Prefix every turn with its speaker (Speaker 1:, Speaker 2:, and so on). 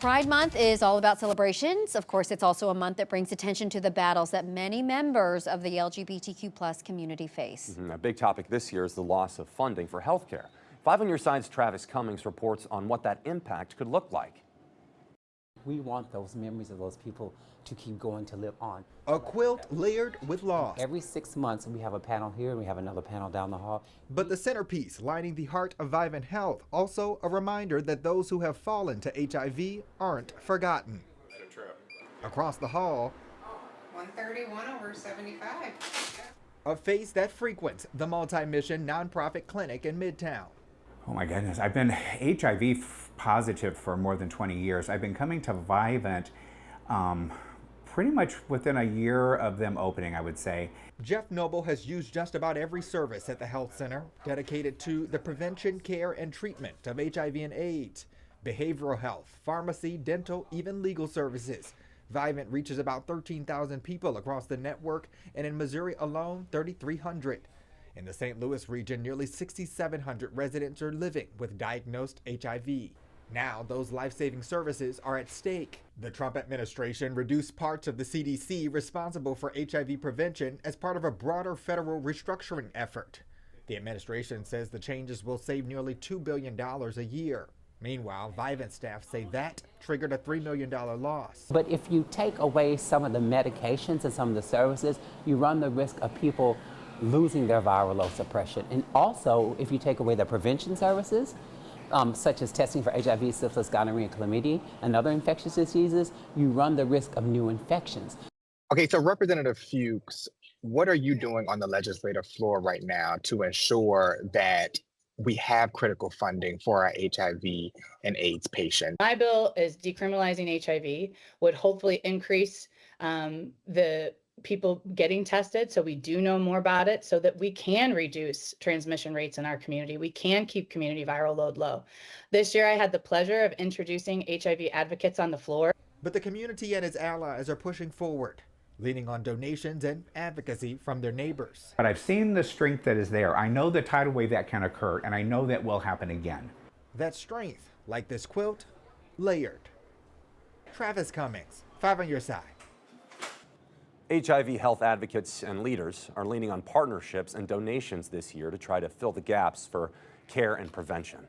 Speaker 1: Pride Month is all about celebrations. Of course, it's also a month that brings attention to the battles that many members of the LGBTQ+ community face.
Speaker 2: A big topic this year is the loss of funding for healthcare. 5 on Your Side's Travis Cummings reports on what that impact could look like.
Speaker 3: We want those memories of those people to keep going, to live on.
Speaker 4: A quilt layered with loss.
Speaker 3: Every 6 months we have a panel here and we have another panel down the hall.
Speaker 4: But the centerpiece lining the heart of Vivint Health, also a reminder that those who have fallen to HIV aren't forgotten. Across the hall,
Speaker 5: 131/75.
Speaker 4: a face that frequents the multi-mission nonprofit clinic in Midtown.
Speaker 6: Oh my goodness, I've been HIV positive for more than 20 years. I've been coming to Vivint pretty much within a year of them opening, I would say.
Speaker 4: Jeff Noble has used just about every service at the health center dedicated to the prevention, care, and treatment of HIV and AIDS. Behavioral health, pharmacy, dental, even legal services. Vivint reaches about 13,000 people across the network, and in Missouri alone, 3,300. In the St. Louis region, nearly 6,700 residents are living with diagnosed HIV. Now, those life-saving services are at stake. The Trump administration reduced parts of the CDC responsible for HIV prevention as part of a broader federal restructuring effort. The administration says the changes will save nearly $2 billion a year. Meanwhile, Vivint staff say that triggered a $3 million loss.
Speaker 3: But if you take away some of the medications and some of the services, you run the risk of people losing their viral load suppression. And also, if you take away the prevention services, such as testing for HIV, syphilis, gonorrhea, and chlamydia, and other infectious diseases, you run the risk of new infections.
Speaker 7: Okay, so Representative Fuchs, what are you doing on the legislative floor right now to ensure that we have critical funding for our HIV and AIDS patients?
Speaker 8: My bill is decriminalizing HIV, would hopefully increase the people getting tested so we do know more about it, so that we can reduce transmission rates in our community. We can keep community viral load low. This year I had the pleasure of introducing HIV advocates on the floor.
Speaker 4: But the community and its allies are pushing forward, leaning on donations and advocacy from their neighbors.
Speaker 6: But I've seen the strength that is there. I know the tidal wave that can occur, and I know that will happen again.
Speaker 4: That strength, like this quilt, layered. Travis Cummings, 5 on Your Side.
Speaker 2: HIV health advocates and leaders are leaning on partnerships and donations this year to try to fill the gaps for care and prevention.